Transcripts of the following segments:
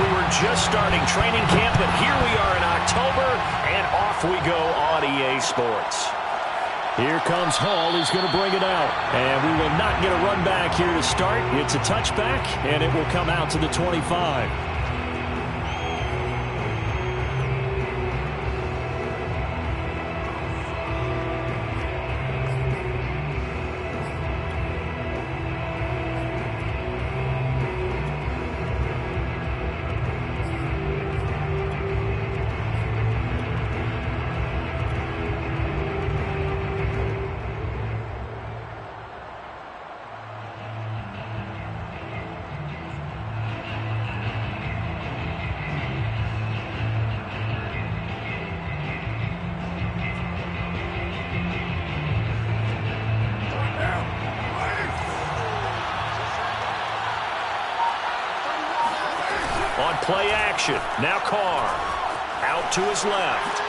We were just starting training camp, but here we are in October, and off we go on EA Sports. Here comes Hall. He's going to bring it out. And we will not get a run back here to start. It's a touchback, and it will come out to the 25. On play action, now Carr. Out to his left.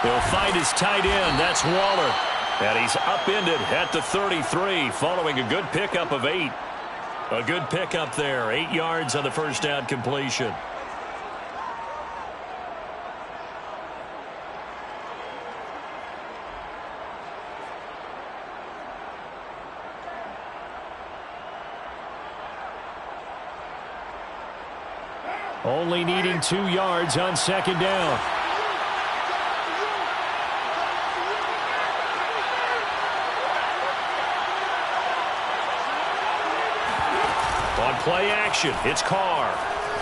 He'll find his tight end. That's Waller. And he's upended at the 33 following a good pickup of 8. A good pickup there. 8 yards on the first down completion. Only needing 2 yards on second down. On play action, it's Carr.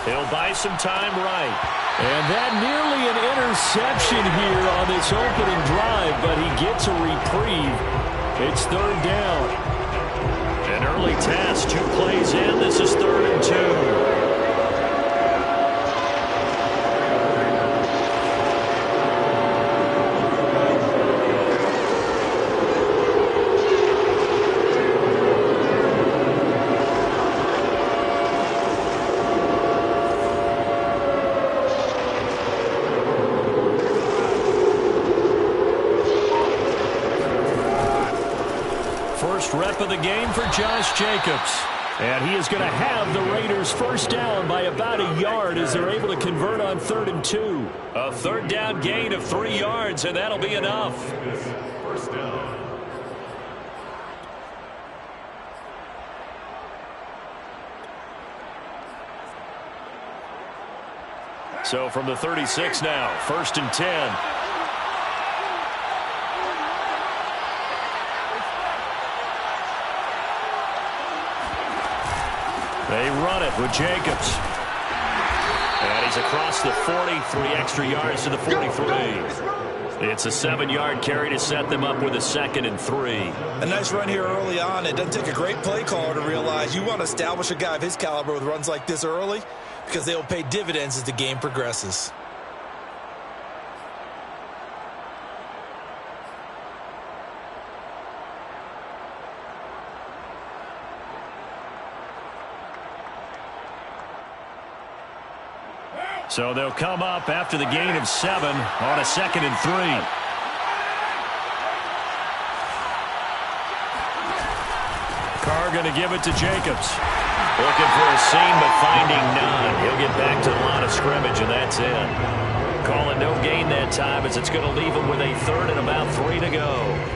He'll buy some time right. And that nearly an interception here on this opening drive, but he gets a reprieve. It's third down. An early test, 2 plays in. This is 3rd and 2. First rep of the game for Josh Jacobs. And he is going to have the Raiders first down by about a yard as they're able to convert on 3rd and 2. A third down gain of 3 yards, and that'll be enough. First down. So from the 36 now, 1st and 10. They run it with Jacobs. And he's across the 40, 3 extra yards to the 43. It's a 7-yard carry to set them up with a 2nd and 3. A nice run here early on. It doesn't take a great play caller to realize you want to establish a guy of his caliber with runs like this early because they will pay dividends as the game progresses. So they'll come up after the gain of 7 on a 2nd and 3. Carr going to give it to Jacobs. Looking for a seam, but finding none. He'll get back to the line of scrimmage, and that's it. Calling no gain that time as it's going to leave him with a 3rd and about 3 to go.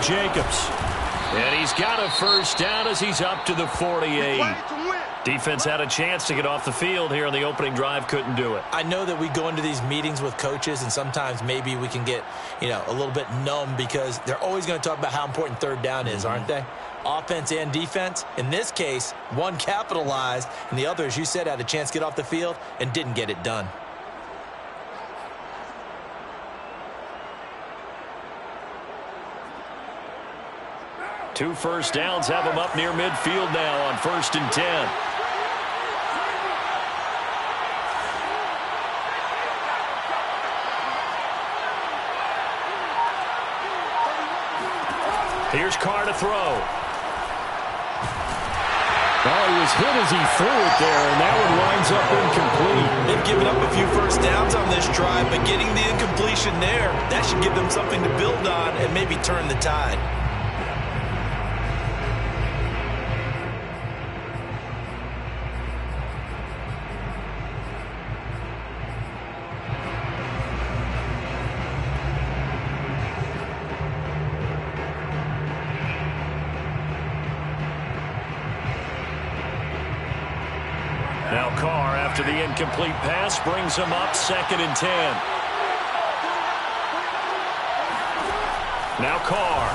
Jacobs. And he's got a first down as he's up to the 48. Defense had a chance to get off the field here on the opening drive, couldn't do it. I know that we go into these meetings with coaches, and sometimes maybe we can get, a little bit numb because they're always going to talk about how important 3rd down is, aren't they? Offense and defense. In this case, one capitalized, and the other, as you said, had a chance to get off the field and didn't get it done. Two first downs have him up near midfield now on 1st and 10. Here's Carr to throw. Oh, he was hit as he threw it there, and that one winds up incomplete. They've given up a few first downs on this drive, but getting the incompletion there, that should give them something to build on and maybe turn the tide. Now Carr, after the incomplete pass, brings him up 2nd and 10. Now Carr.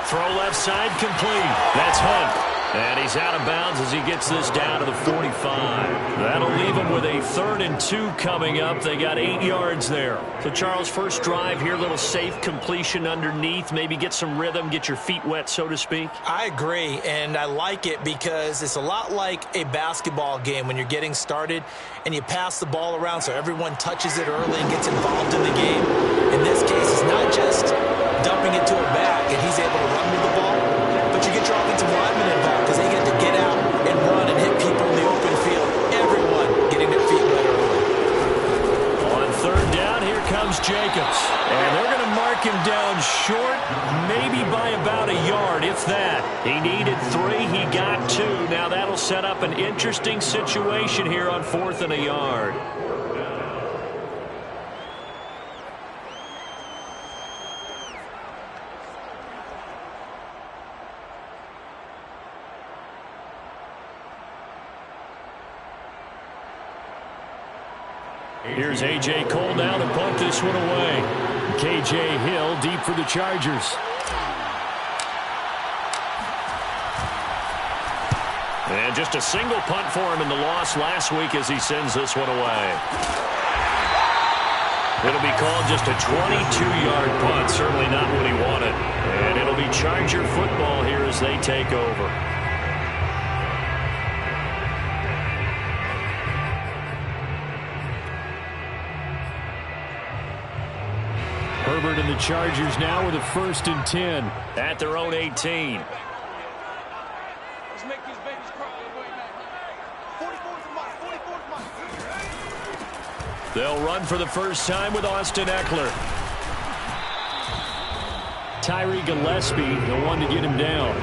Throw left side complete. That's Hunt. And he's out of bounds as he gets this down to the 45. That'll leave him with a 3rd and 2 coming up. They got 8 yards there. So, Charles, first drive here, little safe completion underneath. Maybe get some rhythm, get your feet wet, so to speak. I agree, and I like it because it's a lot like a basketball game when you're getting started and you pass the ball around so everyone touches it early and gets involved in the game. In this case, it's not just dumping it to a back and he's able to run with the ball, but you get your offensive linemen involved because they get to get out and run and hit people in the open field. Everyone getting their feet wet early. On 3rd down, here comes Jacobs. And they're going to mark him down short, maybe by about a yard, if that. He needed 3, he got 2. Now that'll set up an interesting situation here on 4th and a yard. Here's A.J. Cole now to punt this one away. K.J. Hill deep for the Chargers. And just a single punt for him in the loss last week as he sends this one away. It'll be called just a 22-yard punt. Certainly not what he wanted. And it'll be Charger football here as they take over. Herbert and the Chargers now with a 1st and 10 at their own 18. Let's make these babies cry. 44 for Mike. 44 for Mike. They'll run for the first time with Austin Eckler. Tyree Gillespie, the one to get him down.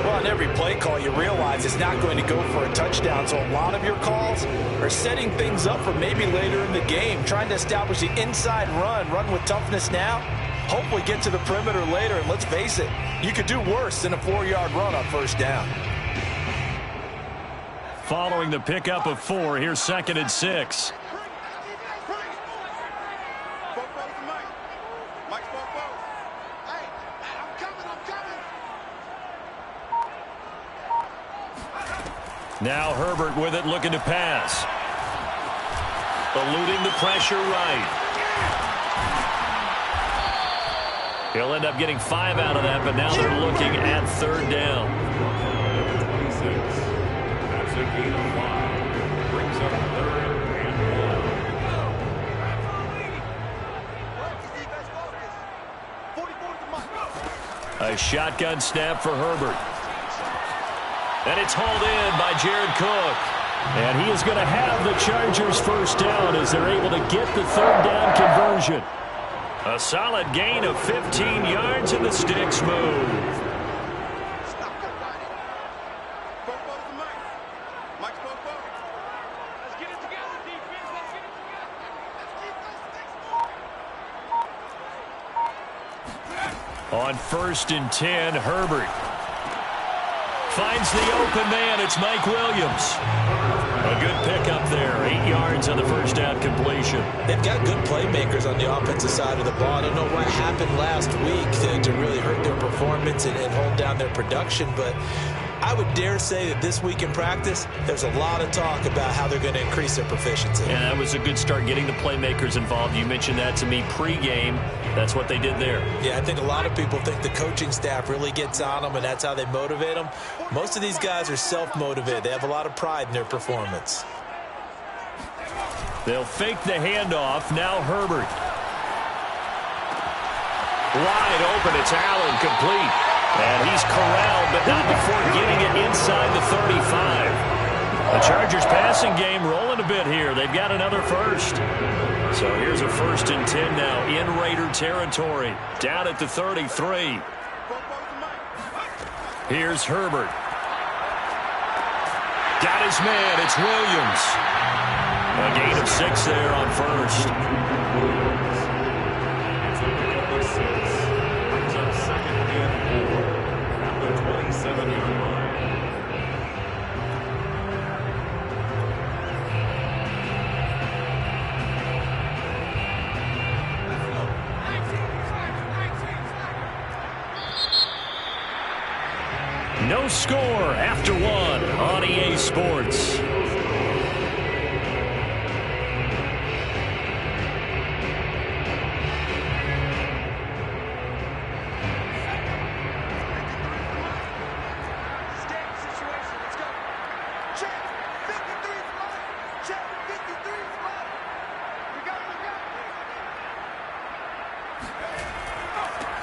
Well, on every play call, you realize it's not going to go for a touchdown. So a lot of your calls are setting things up for maybe later in the game, trying to establish the inside run with toughness now, hopefully get to the perimeter later. And let's face it, you could do worse than a 4-yard run on 1st down. Following the pickup of 4, here's 2nd and 6. Now Herbert with it, looking to pass. Eluding the pressure right. He'll end up getting 5 out of that, but now they're looking at 3rd down. 26. That's a gain of 5. Brings up 3rd and 1. A shotgun snap for Herbert. And it's hauled in by Jared Cook. And he is going to have the Chargers' 1st down as they're able to get the 3rd down conversion. A solid gain of 15 yards and the sticks move. On 1st and 10, Herbert finds the open man. It's Mike Williams. A good pickup there. 8 yards on the 1st down completion. They've got good playmakers on the offensive side of the ball. I don't know what happened last week to really hurt their performance and hold down their production, but I would dare say that this week in practice, there's a lot of talk about how they're going to increase their proficiency. Yeah, that was a good start getting the playmakers involved. You mentioned that to me pregame. That's what they did there. Yeah, I think a lot of people think the coaching staff really gets on them, and that's how they motivate them. Most of these guys are self-motivated. They have a lot of pride in their performance. They'll fake the handoff. Now Herbert. Wide open, it's Allen, complete. And he's corralled, but not before getting it inside the 35. The Chargers passing game rolling a bit here. They've got another first. So here's a 1st and 10 now in Raider territory. Down at the 33. Here's Herbert. Got his man. It's Williams. A gain of 6 there on first. It's a gain of 6. Brings up 2nd and 4 at the 27-yard line. No score after 1 on EA Sports.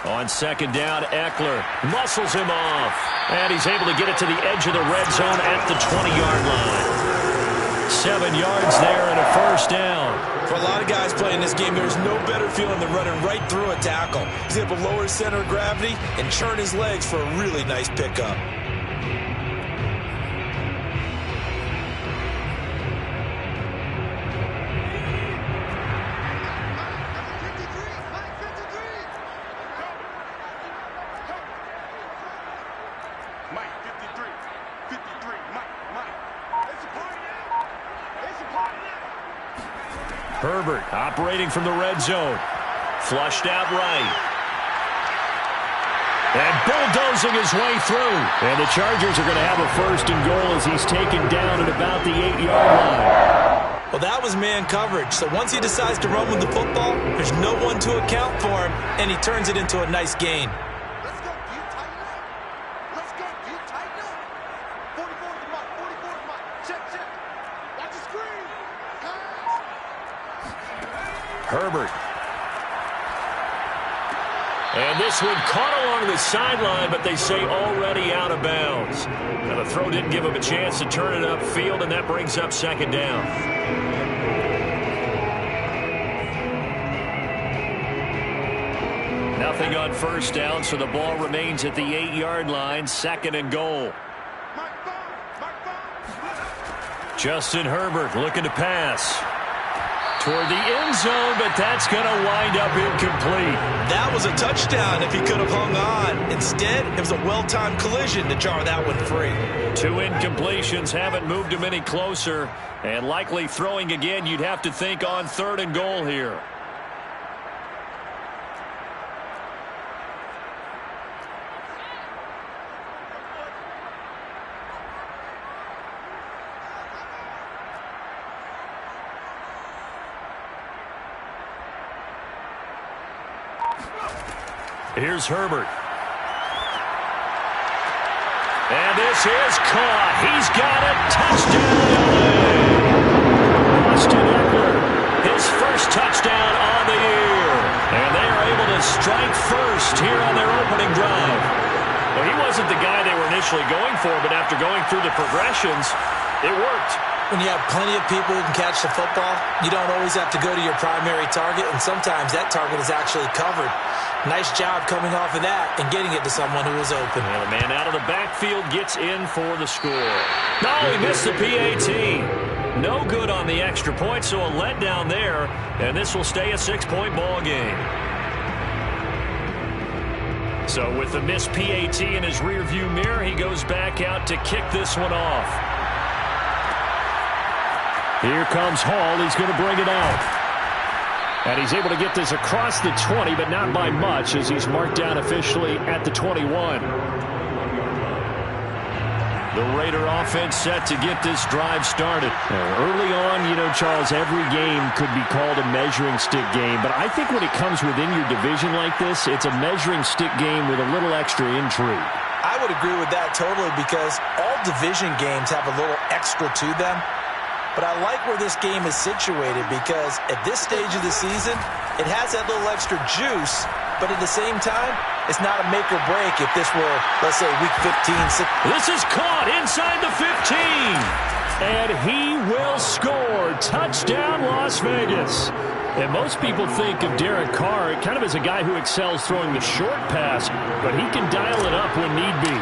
On 2nd down, Eckler muscles him off. And he's able to get it to the edge of the red zone at the 20-yard line. 7 yards there and a 1st down. For a lot of guys playing this game, there's no better feeling than running right through a tackle. He's able to lower his center of gravity and churn his legs for a really nice pickup. Herbert operating from the red zone. Flushed out right. And bulldozing his way through. And the Chargers are going to have a 1st and goal as he's taken down at about the 8-yard line. Well, that was man coverage. So once he decides to run with the football, there's no one to account for him, and he turns it into a nice gain. Let's go. Do you tighten up? Let's go. Do you tighten up? 44 is the mark. 44 is the mark. Check. Watch the screen. Herbert. And this one caught along the sideline, but they say already out of bounds. Now the throw didn't give him a chance to turn it upfield, and that brings up 2nd down. Nothing on 1st down, so the ball remains at the 8-yard line. 2nd and goal. Justin Herbert looking to pass toward the end zone, but that's going to wind up incomplete. That was a touchdown if he could have hung on. Instead, it was a well-timed collision to jar that one free. 2 incompletions haven't moved him any closer, and likely throwing again, you'd have to think on 3rd and goal here. Here's Herbert. And this is caught. He's got it. Touchdown, LA. Austin Eckler, his 1st touchdown on the year. And they are able to strike first here on their opening drive. Well, he wasn't the guy they were initially going for, but after going through the progressions, it worked. When you have plenty of people who can catch the football, you don't always have to go to your primary target, and sometimes that target is actually covered. Nice job coming off of that and getting it to someone who was open. And the man out of the backfield gets in for the score. No, he missed the PAT. No good on the extra point, so a letdown there, and this will stay a 6-point ball game. So with the missed PAT in his rearview mirror, he goes back out to kick this one off. Here comes Hall. He's going to bring it out. And he's able to get this across the 20, but not by much, as he's marked down officially at the 21. The Raider offense set to get this drive started. Early on, Charles, every game could be called a measuring stick game, but I think when it comes within your division like this, it's a measuring stick game with a little extra intrigue. I would agree with that totally, because all division games have a little extra to them. But I like where this game is situated, because at this stage of the season, it has that little extra juice but at the same time, it's not a make or break if this were, let's say, week 15. This is caught inside the 15. And he will score. Touchdown, Las Vegas. And most people think of Derek Carr kind of as a guy who excels throwing the short pass, but he can dial it up when need be.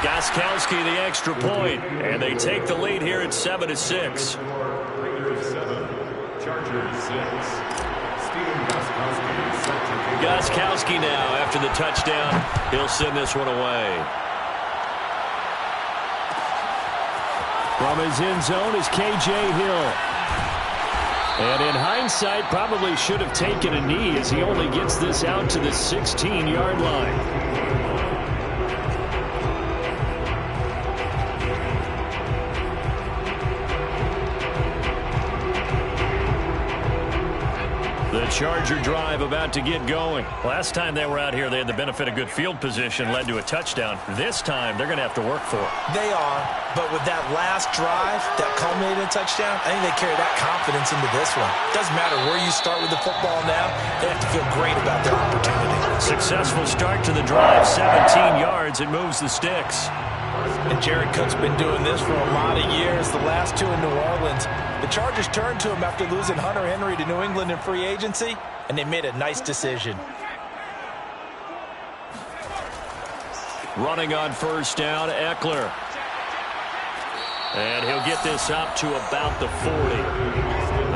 Gostkowski the extra point, and they take the lead here at 7-6. Raiders 7, Chargers 6. Steven Gostkowski set to kick. Gostkowski now after the touchdown. He'll send this one away. From his end zone is K.J. Hill. And in hindsight, probably should have taken a knee as he only gets this out to the 16-yard line. The Charger drive about to get going. Last time they were out here, they had the benefit of good field position, led to a touchdown. This time, they're going to have to work for it. They are, but with that last drive that culminated in a touchdown, I think they carry that confidence into this one. Doesn't matter where you start with the football now, they have to feel great about their opportunity. Successful start to the drive, 17 yards. It moves the sticks. And Jared Cook's been doing this for a lot of years, the last two in New Orleans. The Chargers turned to him after losing Hunter Henry to New England in free agency, and they made a nice decision. Running on first down, Eckler. And he'll get this up to about the 40.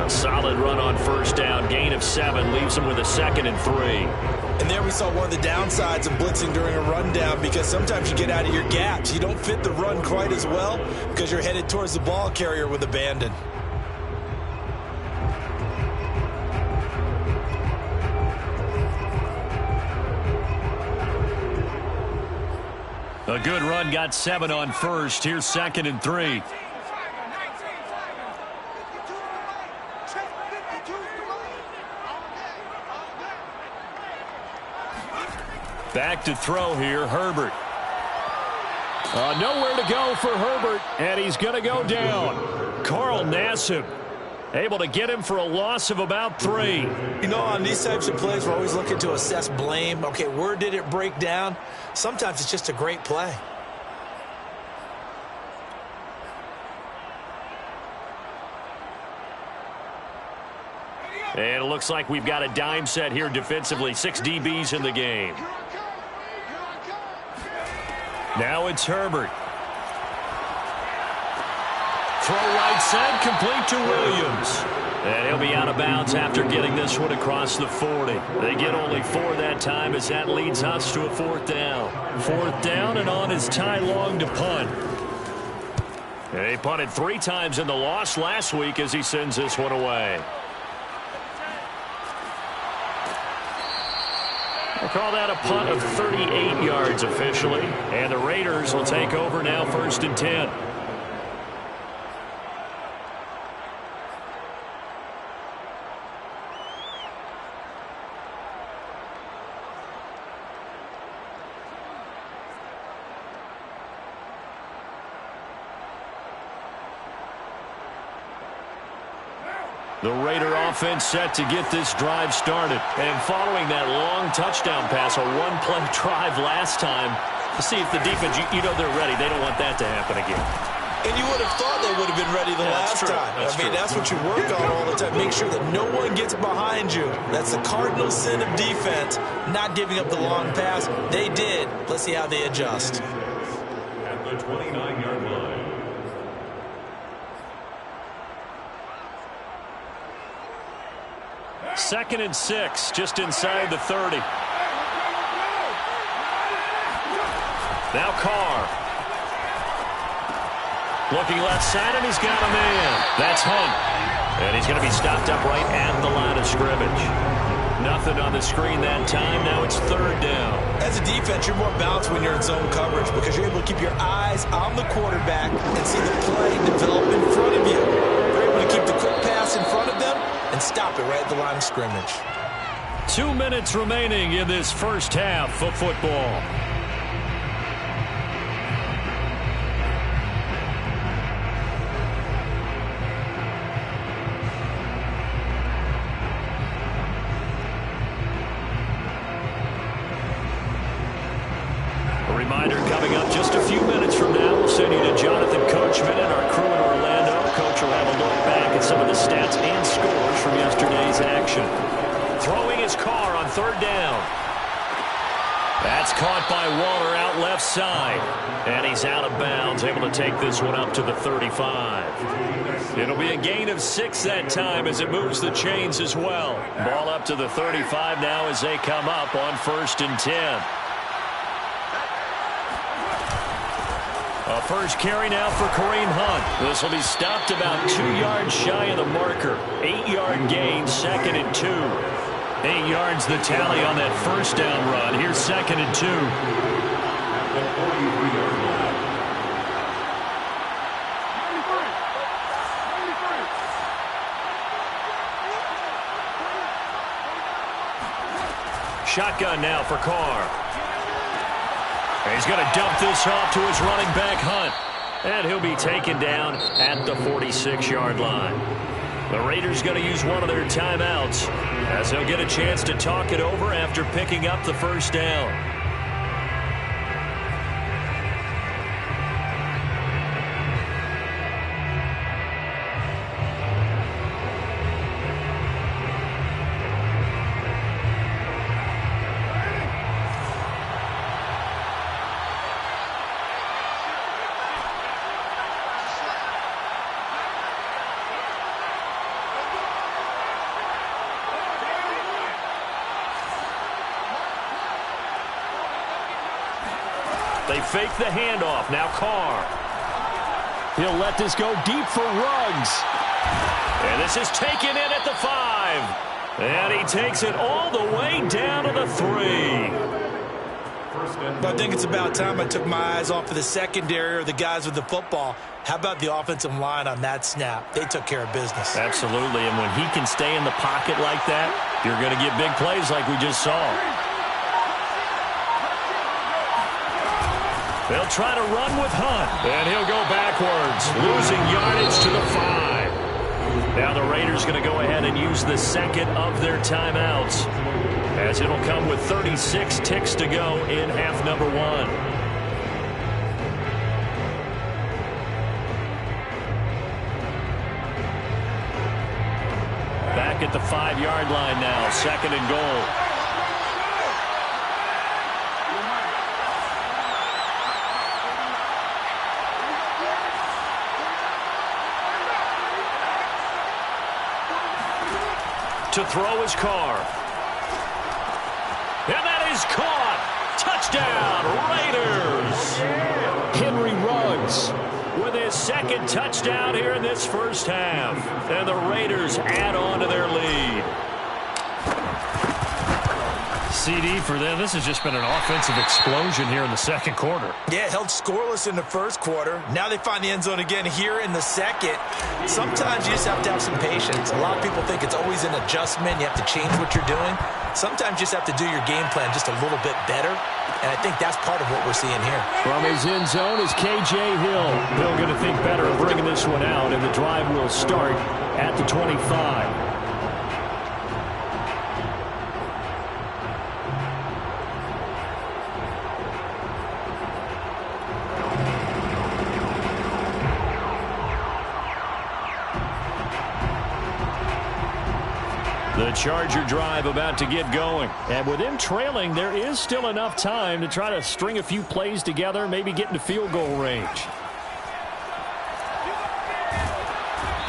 A solid run on first down, gain of 7, leaves him with a 2nd and 3. And there we saw one of the downsides of blitzing during a rundown, because sometimes you get out of your gaps. You don't fit the run quite as well because you're headed towards the ball carrier with abandon. A good run, got 7 on first. Here's 2nd and 3. Back to throw here, Herbert. Nowhere to go for Herbert, and he's going to go down. Carl Nassib able to get him for a loss of about 3. You know, on these types of plays, we're always looking to assess blame. Okay, where did it break down? Sometimes it's just a great play. And it looks like we've got a dime set here defensively. 6 DBs in the game. Now it's Herbert. Throw right side, complete to Williams. And he'll be out of bounds after getting this one across the 40. They get only 4 that time as that leads us to a 4th down. 4th down, and on is Ty Long to punt. And he punted 3 times in the loss last week as he sends this one away. We'll call that a punt of 38 yards officially. And the Raiders will take over now, 1st and 10. The Raider offense set to get this drive started. And following that long touchdown pass, a one-play drive last time, to see if the defense, you know they're ready. They don't want that to happen again. And you would have thought they would have been ready the last time. That's what you work on all the time. Make sure that no one gets behind you. That's the cardinal sin of defense, not giving up the long pass. They did. Let's see how they adjust. At the 29-yard line. 2nd and 6, just inside the 30. Now Carr. Looking left side, and he's got a man. That's Hunt. And he's going to be stopped up right at the line of scrimmage. Nothing on the screen that time. Now it's 3rd down. As a defense, you're more balanced when you're in zone coverage because you're able to keep your eyes on the quarterback and see the play develop in front of you. You're able to keep the quick pass in front of them and stop it right at the line of scrimmage. 2 minutes remaining in this first half of football. Just a few minutes from now, we'll send you to Jonathan Coachman and our crew in Orlando. Coach will have a look back at some of the stats and scores from yesterday's action. Throwing his car on third down. That's caught by Waller out left side. And he's out of bounds, able to take this one up to the 35. It'll be a gain of 6 that time as it moves the chains as well. Ball up to the 35 now as they come up on 1st and 10. A first carry now for Kareem Hunt. This will be stopped about 2 yards shy of the marker. 8-yard gain, 2nd and 2. 8 yards the tally on that first down run. Here's 2nd and 2. Shotgun now for Carr. He's going to dump this off to his running back, Hunt. And he'll be taken down at the 46-yard line. The Raiders going to use one of their timeouts as they'll get a chance to talk it over after picking up the first down. They fake the handoff. Now Carr. He'll let this go deep for Ruggs. And this is taken in at the 5. And he takes it all the way down to the 3. But I think it's about time I took my eyes off of the secondary or the guys with the football. How about the offensive line on that snap? They took care of business. Absolutely. And when he can stay in the pocket like that, you're going to get big plays like we just saw. They'll try to run with Hunt, and he'll go backwards, losing yardage to the 5. Now the Raiders going to go ahead and use the second of their timeouts, as it'll come with 36 ticks to go in half number 1. Back at the 5-yard line now, 2nd and goal. To throw his Carr. And that is caught. Touchdown, Raiders. Henry Ruggs with his 2nd touchdown here in this first half. And the Raiders add on to their lead. CD for them. This has just been an offensive explosion here in the 2nd quarter. Yeah, held scoreless in the 1st quarter. Now they find the end zone again here in the 2nd. Sometimes you just have to have some patience. A lot of people think it's always an adjustment. You have to change what you're doing. Sometimes you just have to do your game plan just a little bit better. And I think that's part of what we're seeing here. From his end zone is K.J. Hill. Hill going to think better of bringing this one out, and the drive will start at the 25. The Charger drive about to get going. And with them trailing, there is still enough time to try to string a few plays together, maybe get into field goal range.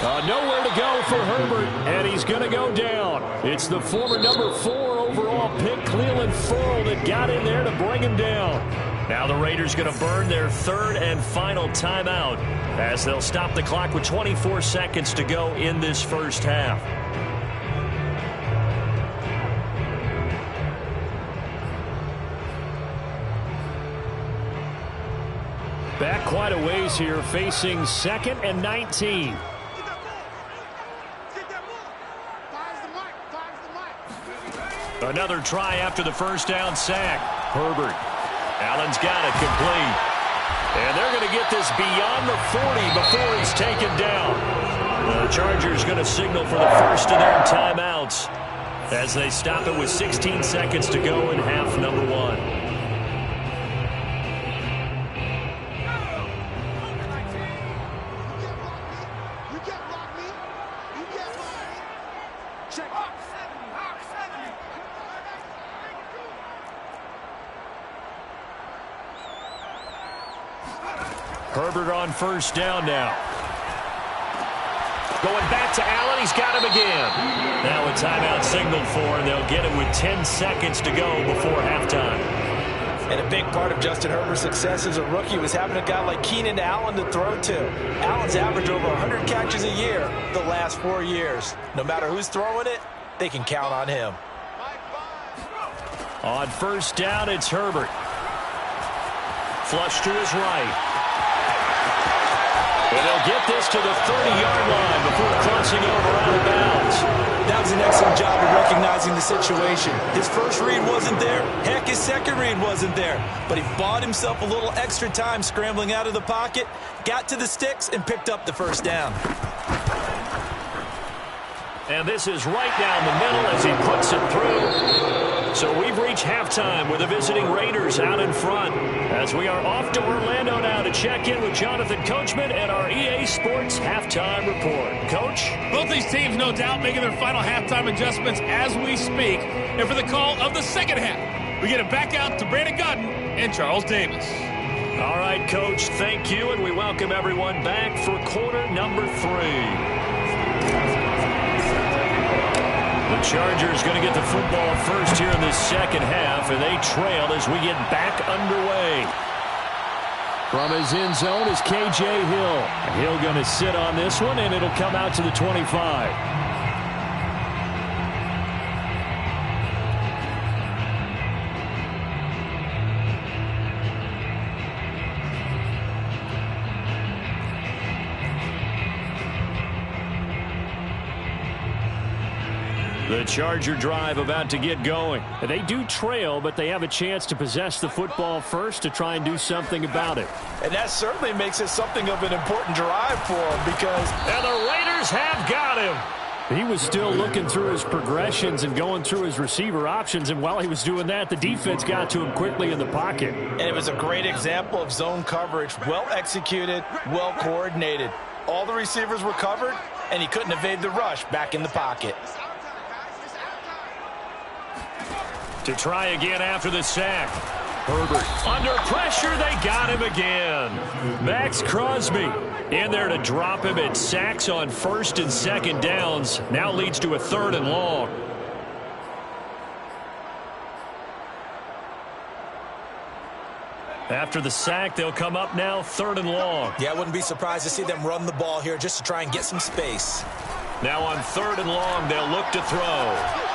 Nowhere to go for Herbert, and he's going to go down. It's the former number 4 overall pick, Cleveland Ferrell, that got in there to bring him down. Now the Raiders going to burn their 3rd and final timeout as they'll stop the clock with 24 seconds to go in this first half. Back quite a ways here, facing 2nd and 19. Another try after the first down sack. Herbert. Allen's got it complete. And they're going to get this beyond the 40 before he's taken down. The Chargers going to signal for the first of their timeouts as they stop it with 16 seconds to go in half number 1. Herbert on first down now. Going back to Allen. He's got him again. Now a timeout signaled for, and they'll get it with 10 seconds to go before halftime. And a big part of Justin Herbert's success as a rookie was having a guy like Keenan Allen to throw to. Allen's averaged over 100 catches a year the last 4 years. No matter who's throwing it, they can count on him. On first down, it's Herbert. Flush to his right. And they'll get this to the 30-yard line before crossing over out of bounds. That was an excellent job of recognizing the situation. His first read wasn't there. Heck, his second read wasn't there. But he bought himself a little extra time scrambling out of the pocket, got to the sticks, and picked up the first down. And this is right down the middle as he puts it through. So we've reached halftime with the visiting Raiders out in front. As we are off to Orlando now to check in with Jonathan Coachman and our EA Sports Halftime Report. Coach? Both these teams, no doubt, making their final halftime adjustments as we speak. And for the call of the second half, we get it back out to Brandon Gutton and Charles Davis. All right, Coach, thank you, and we welcome everyone back for quarter number 3. The Chargers going to get the football first here in this second half, and they trail as we get back underway. From his end zone is K.J. Hill. Hill going to sit on this one, and it'll come out to the 25. The Charger drive about to get going. They do trail, but they have a chance to possess the football first to try and do something about it. And that certainly makes it something of an important drive for him because... And the Raiders have got him. He was still looking through his progressions and going through his receiver options, and while he was doing that, the defense got to him quickly in the pocket. And it was a great example of zone coverage, well executed, well coordinated. All the receivers were covered, and he couldn't evade the rush back in the pocket. To try again after the sack. Herbert under pressure. They got him again. Max Crosby in there to drop him at sacks on first and second downs. Now leads to a 3rd and long. After the sack, they'll come up now 3rd and long. Yeah, I wouldn't be surprised to see them run the ball here just to try and get some space. Now on 3rd and long, they'll look to throw.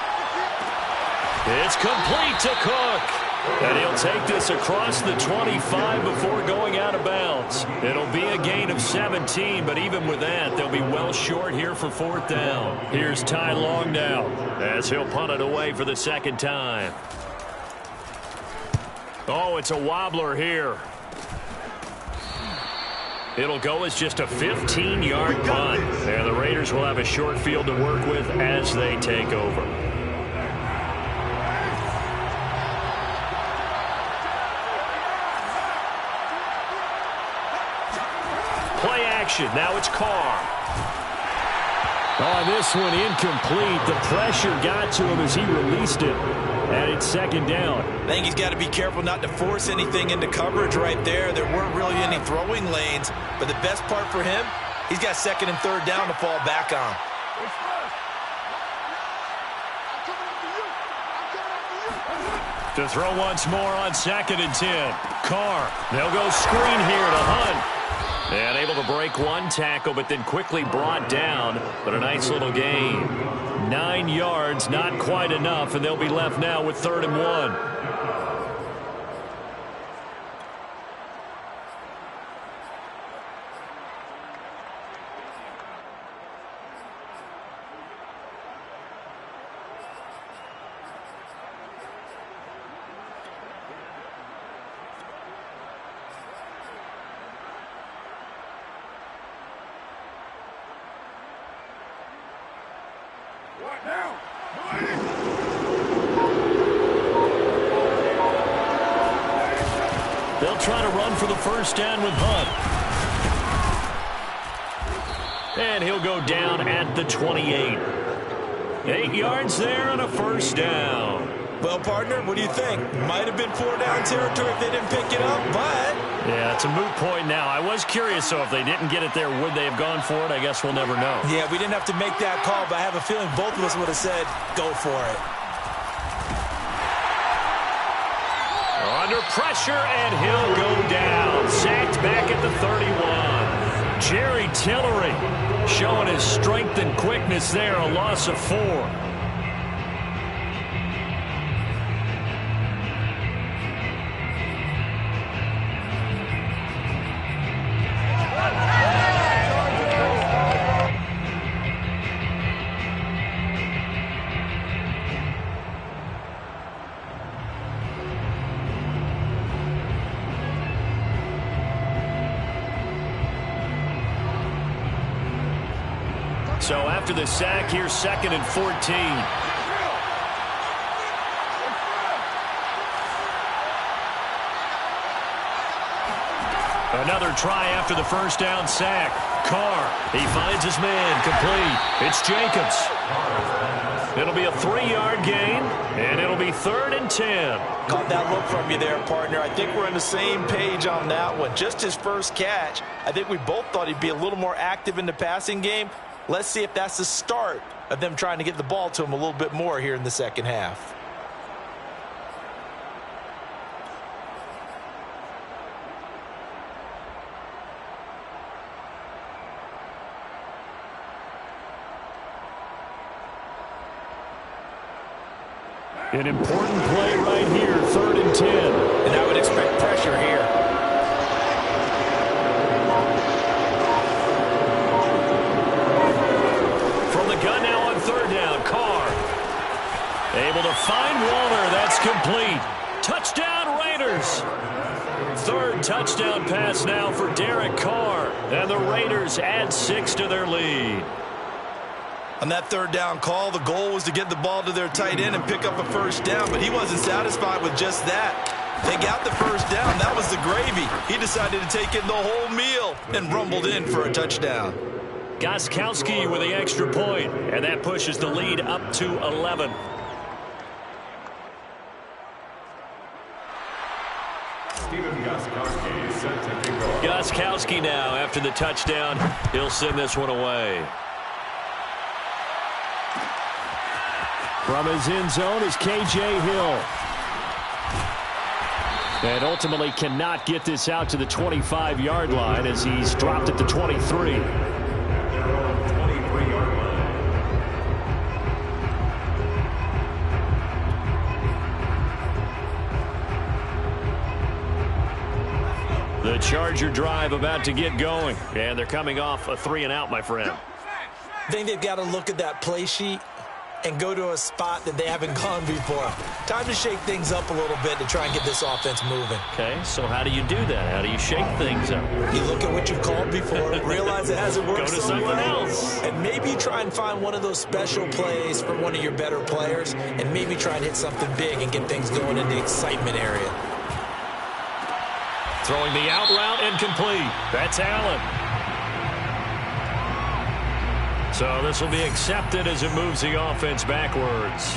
It's complete to Cook. And he'll take this across the 25 before going out of bounds. It'll be a gain of 17, but even with that, they'll be well short here for 4th down. Here's Ty Long now as he'll punt it away for the second time. Oh, it's a wobbler here. It'll go as just a 15-yard punt. And the Raiders will have a short field to work with as they take over. Now it's Carr. On this one, incomplete. The pressure got to him as he released it. And it's 2nd down. I think he's got to be careful not to force anything into coverage right there. There weren't really any throwing lanes. But the best part for him, he's got 2nd and 3rd down to fall back on. To throw once more on 2nd and 10. Carr. They'll go screen here to Hunt. And able to break one tackle, but then quickly brought down. But a nice little gain. 9 yards, not quite enough, and they'll be left now with 3rd and 1. They'll try to run for the first down with Hunt. And he'll go down at the 28. 8 yards there on a first down. Well, partner, what do you think? Might have been 4-down territory if they didn't pick it up, but Yeah, it's a moot point now. I was curious, so if they didn't get it there, would they have gone for it? I guess we'll never know. Yeah, we didn't have to make that call, but I have a feeling both of us would have said, go for it. Under pressure, and he'll go down. Sacked back at the 31. Jerry Tillery showing his strength and quickness there, a loss of 4. So after the sack, here's 2nd and 14. Another try after the first down sack. Carr, he finds his man, complete. It's Jacobs. It'll be a 3-yard gain, and it'll be 3rd and 10. Caught that look from you there, partner. I think we're on the same page on that one. Just his first catch, I think we both thought he'd be a little more active in the passing game. Let's see if that's the start of them trying to get the ball to him a little bit more here in the second half. An important play right here, 3rd and 10. And I would expect pressure here. Gun now on 3rd down. Carr able to find Waller. That's complete. Touchdown Raiders. 3rd touchdown pass now for Derek Carr. And the Raiders add 6 to their lead. On that 3rd down call, the goal was to get the ball to their tight end and pick up a first down, but he wasn't satisfied with just that. They got the first down. That was the gravy. He decided to take in the whole meal and rumbled in for a touchdown. Gostkowski with the extra point, and that pushes the lead up to 11. Gostkowski now after the touchdown. He'll send this one away. From his end zone is K.J. Hill. And ultimately cannot get this out to the 25-yard line as he's dropped at the 23. The Charger drive about to get going. And they're coming off a 3-and-out, my friend. I think they've got to look at that play sheet and go to a spot that they haven't gone before. Time to shake things up a little bit to try and get this offense moving. Okay, so how do you do that? How do you shake things up? You look at what you've called before, realize it hasn't worked. Go to someone else. And maybe try and find one of those special plays from one of your better players, and maybe try and hit something big and get things going in the excitement area. Throwing the out route incomplete. That's Allen. So this will be accepted as it moves the offense backwards.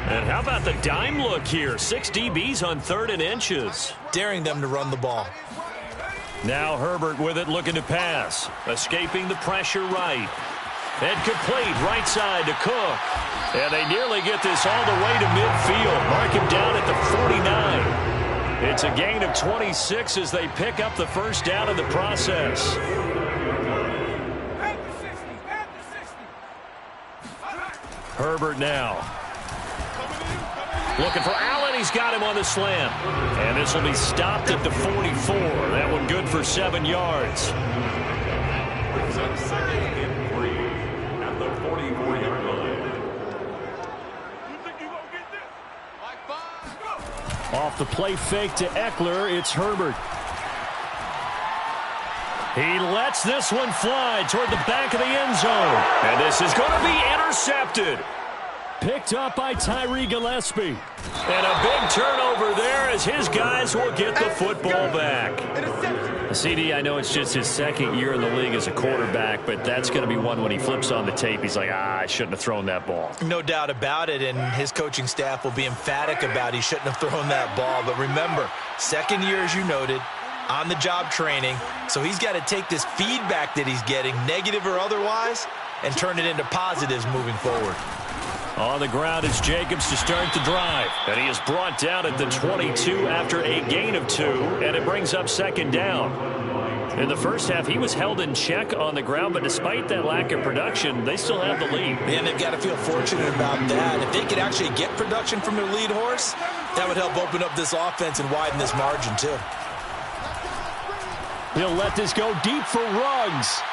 And how about the dime look here? 6 DBs on 3rd and inches. Daring them to run the ball. Now Herbert with it, looking to pass. Escaping the pressure right. And complete right side to Cook. And they nearly get this all the way to midfield. Mark him down at the 49. It's a gain of 26 as they pick up the first down in the process. Herbert now. Looking for Allen. He's got him on the slant. And this will be stopped at the 44. That one good for 7 yards. Brings up 2nd and 3 at the 44-yard line. Off the play fake to Eckler, it's Herbert. He lets this one fly toward the back of the end zone. And this is going to be intercepted. picked up by Tyree Gillespie. And a big turnover there as his guys will get the football back. CD, I know it's just his second year in the league as a quarterback, but that's going to be one when he flips on the tape. He's like, I shouldn't have thrown that ball. No doubt about it, and his coaching staff will be emphatic about he shouldn't have thrown that ball. But remember, second year, as you noted, on-the-job training, so he's got to take this feedback that he's getting, negative or otherwise, and turn it into positives moving forward. On the ground is Jacobs to start the drive. And he is brought down at the 22 after a gain of 2, and it brings up second down. In the first half, he was held in check on the ground, but despite that lack of production, they still have the lead. And they've got to feel fortunate about that. If they could actually get production from their lead horse, that would help open up this offense and widen this margin, too. He'll let this go deep for Ruggs.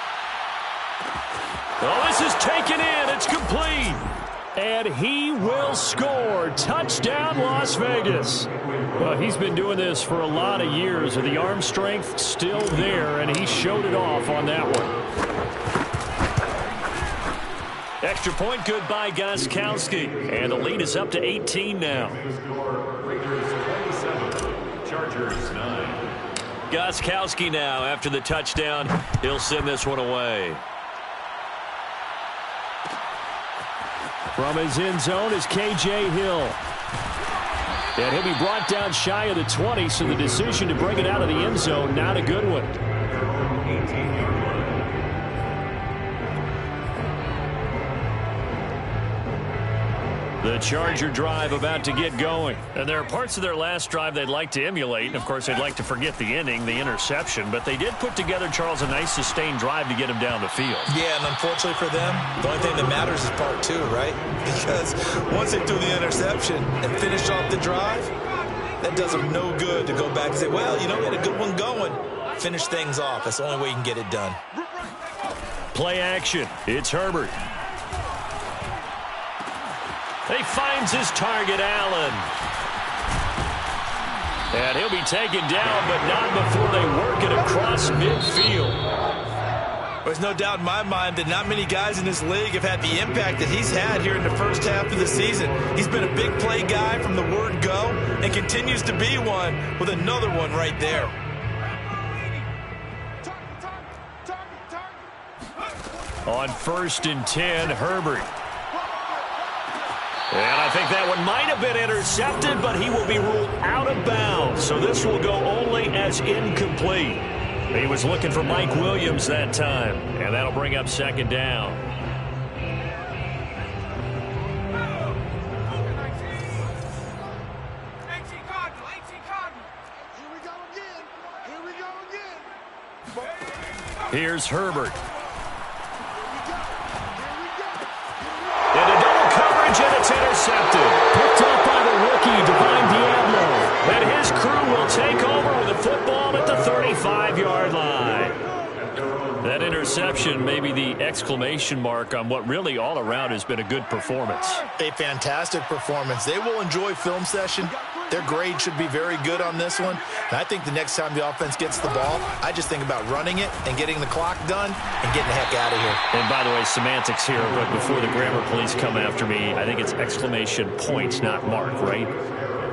Oh, this is taken in. It's complete. And he will score. Touchdown, Las Vegas. Well, he's been doing this for a lot of years, and the arm strength still there, and he showed it off on that one. Extra point good by Gostkowski. And the lead is up to 18 now. Rangers 27, Chargers 9. Gostkowski now after the touchdown. He'll send this one away. From his end zone is K.J. Hill. And he'll be brought down shy of the 20, so the decision to bring it out of the end zone, not a good one. 18-yard line. The Charger drive about to get going. And there are parts of their last drive they'd like to emulate. And, of course, they'd like to forget the ending, the interception. But they did put together, Charles, a nice sustained drive to get him down the field. Yeah, and unfortunately for them, the only thing that matters is part 2, right? Because once they threw the interception and finished off the drive, that does them no good to go back and say, well, you know, we had a good one going. Finish things off. That's the only way you can get it done. Play action. It's Herbert. He finds his target, Allen. And he'll be taken down, but not before they work it across midfield. There's no doubt in my mind that not many guys in this league have had the impact that he's had here in the first half of the season. He's been a big play guy from the word go and continues to be one with another one right there. On 1st and 10, Herbert. And I think that one might have been intercepted, but he will be ruled out of bounds. So this will go only as incomplete. He was looking for Mike Williams that time, and that'll bring up second down. Here's Herbert. And it's intercepted. Picked up by the rookie, Divine Diablo. And his crew will take over with the football at the 35-yard line. That interception may be the exclamation mark on what really all around has been a good performance. A fantastic performance. They will enjoy film session. Their grade should be very good on this one. And I think the next time the offense gets the ball, I just think about running it and getting the clock done and getting the heck out of here. And by the way, semantics here, but before the grammar police come after me, I think it's exclamation point, not mark, right?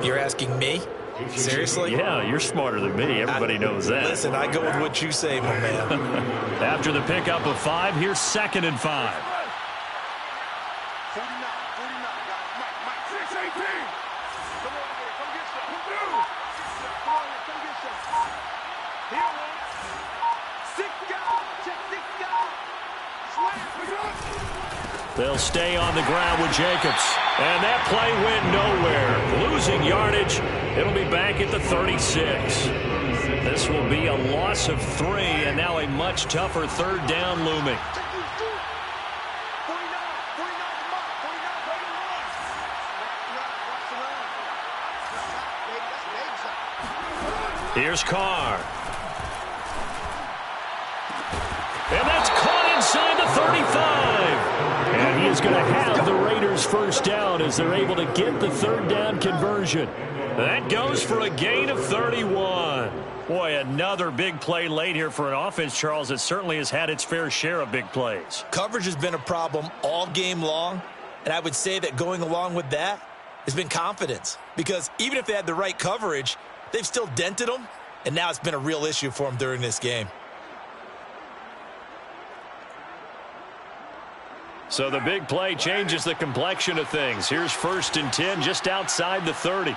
You're asking me? Seriously? Yeah, you're smarter than me. Everybody knows that. Listen, I go with what you say, my man. After the pickup of 5, here's 2nd and 5. 49, Mike, 6-18. Come on here, come get some. Come on here, come get some. Here, one. 6 guys, check 6 guys. They'll stay on the ground with Jacobs. And that play went nowhere. Losing yardage. It'll be back at the 36. This will be a loss of 3, and now a much tougher 3rd down looming. Here's Carr. And that's caught inside the 35. And he is going to have the Raiders first down as they're able to get the 3rd down conversion. That goes for a gain of 31. Boy, another big play late here for an offense, Charles, that certainly has had its fair share of big plays. Coverage has been a problem all game long. And I would say that going along with that has been confidence. Because even if they had the right coverage, they've still dented them. And now it's been a real issue for them during this game. So the big play changes the complexion of things. Here's 1st and 10 just outside the 30.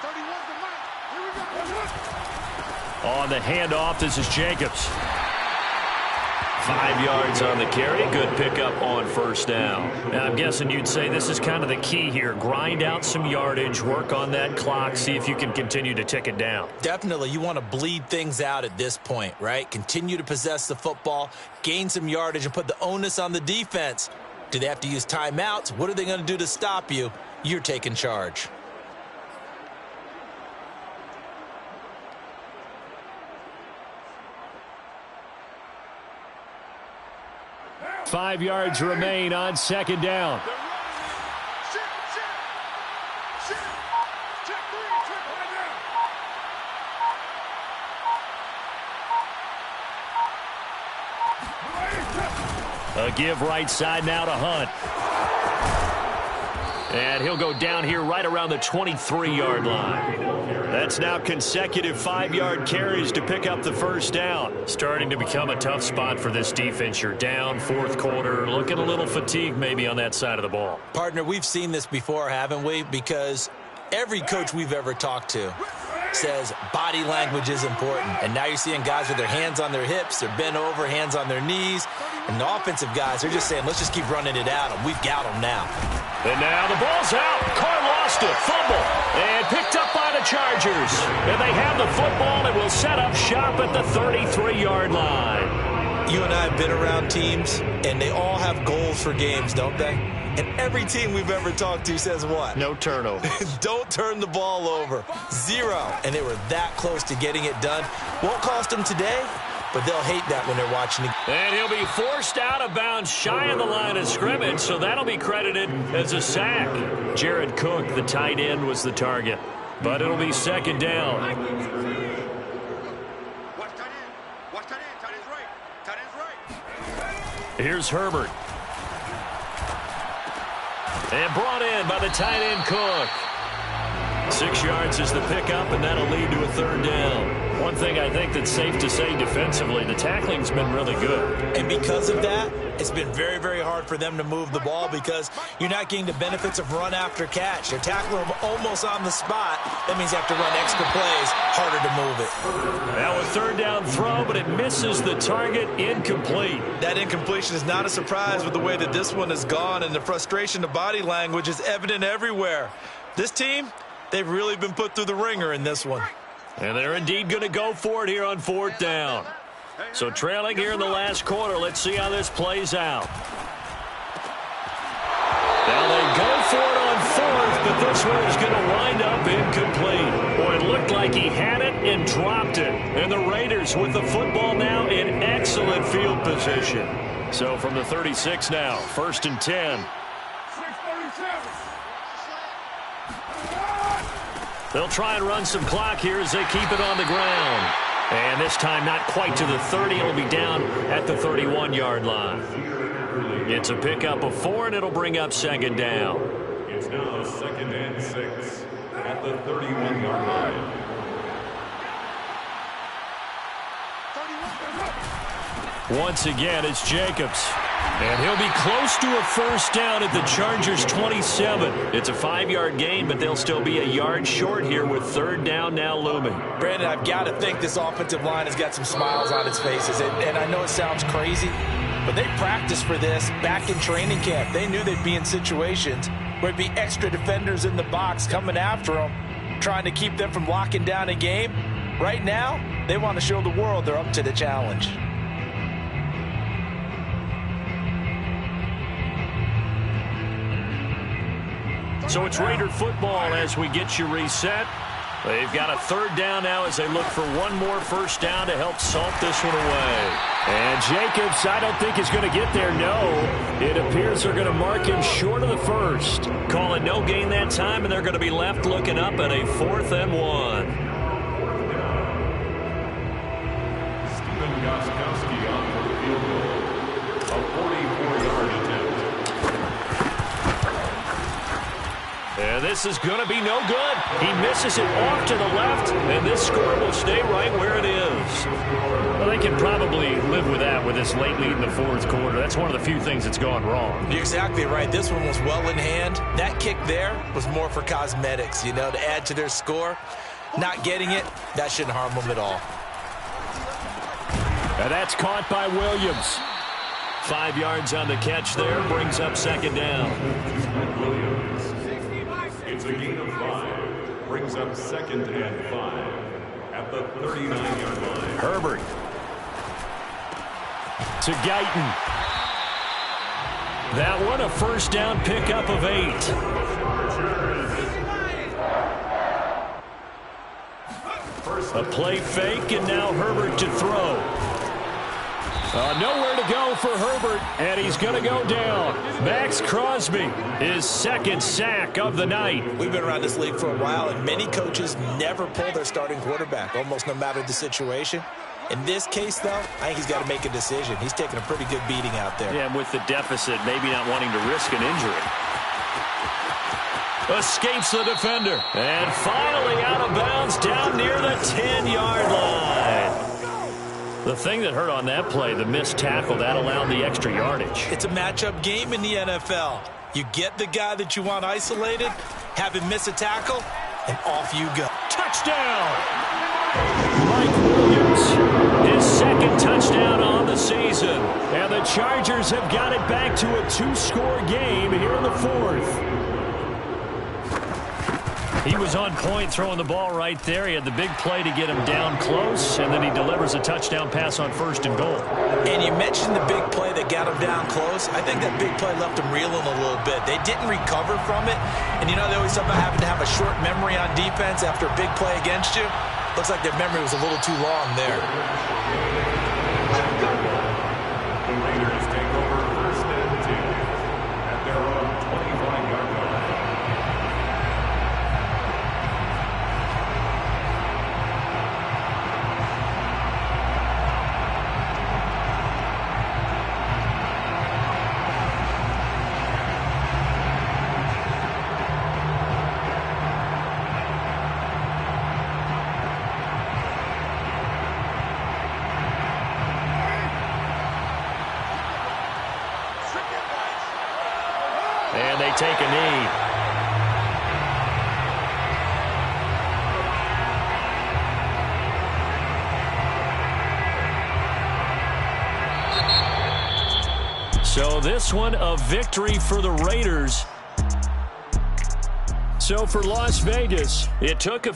On the handoff, this is Jacobs. 5 yards on the carry. Good pickup on 1st down. Now, I'm guessing you'd say this is kind of the key here. Grind out some yardage, work on that clock, see if you can continue to tick it down. Definitely. You want to bleed things out at this point, right? Continue to possess the football, gain some yardage, and put the onus on the defense. Do they have to use timeouts? What are they going to do to stop you? You're taking charge. Five yards remain on 2nd down. A give right side now to Hunt. And he'll go down here right around the 23-yard line. That's now consecutive 5-yard carries to pick up the 1st down. Starting to become a tough spot for this defense. You're down 4th quarter, looking a little fatigued maybe on that side of the ball. Partner, we've seen this before, haven't we? Because every coach we've ever talked to says body language is important. And now you're seeing guys with their hands on their hips, they're bent over, hands on their knees. And the offensive guys, they're just saying, let's just keep running it out, and we've got them now. And now the ball's out. Carr lost it. Fumble. And picked up by the Chargers. And they have the football and will set up shop at the 33-yard line. You and I have been around teams, and they all have goals for games, don't they? And every team we've ever talked to says what? No turnover. Don't turn the ball over. 0. And they were that close to getting it done. Won't cost them today, but they'll hate that when they're watching it. And he'll be forced out of bounds shy of the line of scrimmage, so that'll be credited as a sack. Jared Cook, the tight end, was the target. But it'll be 2nd down. Watch tight end. Watch tight end. Tight end's right. Tight end's right. Here's Herbert. And brought in by the tight end Cook. 6 yards is the pickup, and that'll lead to a 3rd down. One thing I think that's safe to say defensively, the tackling's been really good. And because of that, it's been very, very hard for them to move the ball because you're not getting the benefits of run after catch. They're tackling them almost on the spot. That means you have to run extra plays, harder to move it. Now a 3rd down throw, but it misses the target, incomplete. That incompletion is not a surprise with the way that this one has gone, and the frustration of body language is evident everywhere. This team, they've really been put through the ringer in this one. And they're indeed going to go for it here on 4th down. So trailing here in the last quarter, let's see how this plays out. Now they go for it on 4th, but this one is going to wind up incomplete. Boy, it looked like he had it and dropped it. And the Raiders with the football now in excellent field position. So from the 36 now, 1st and 10. They'll try and run some clock here as they keep it on the ground. And this time not quite to the 30. It'll be down at the 31-yard line. It's a pickup of 4, and it'll bring up 2nd down. It's now 2nd and 6 at the 31-yard line. Once again, it's Jacobs. And he'll be close to a 1st down at the Chargers' 27. It's a 5-yard gain, but they'll still be a yard short here with 3rd down now looming. Brandon, I've got to think this offensive line has got some smiles on its faces. And I know it sounds crazy, but they practiced for this back in training camp. They knew they'd be in situations where it'd be extra defenders in the box coming after them, trying to keep them from locking down a game. Right now, they want to show the world they're up to the challenge. So it's Raider football as we get you reset. They've got a 3rd down now as they look for one more 1st down to help salt this one away. And Jacobs, I don't think is going to get there, no. It appears they're going to mark him short of the 1st. Call it no gain that time, and they're going to be left looking up at a 4th and 1. Stephen Gostkowski on for the field goal. A 44-yard attempt. And this is going to be no good. He misses it off to the left, and this score will stay right where it is. Well, they can probably live with that with this late lead in the fourth quarter. That's one of the few things that's gone wrong. You're exactly right. This one was well in hand. That kick there was more for cosmetics, to add to their score. Not getting it, that shouldn't harm them at all. And that's caught by Williams. 5 yards on the catch there, brings up second down. Williams. It's a gain of 5. Brings up 2nd and 5 at the 39-yard line. Herbert to Guyton. That one a first down pickup of 8. A play fake, and now Herbert to throw. Nowhere to go for Herbert, and he's going to go down. Max Crosby, his second sack of the night. We've been around this league for a while, and many coaches never pull their starting quarterback, almost no matter the situation. In this case, though, I think he's got to make a decision. He's taking a pretty good beating out there. Yeah, with the deficit, maybe not wanting to risk an injury. Escapes the defender. And finally out of bounds down near the 10-yard line. The thing that hurt on that play, the missed tackle, that allowed the extra yardage. It's a matchup game in the NFL. You get the guy that you want isolated, have him miss a tackle, and off you go. Touchdown! Mike Williams, his second touchdown on the season. And the Chargers have got it back to a 2-score game here in the fourth. He was on point throwing the ball right there. He had the big play to get him down close, and then he delivers a touchdown pass on 1st and goal. And you mentioned the big play that got him down close. I think that big play left him reeling a little bit. They didn't recover from it. And they always talk about having to have a short memory on defense after a big play against you. Looks like their memory was a little too long there. The Raiders take over 1st and 10 at their own 25-yard line. And they take a knee. So this one a victory for the Raiders. So for Las Vegas, it took a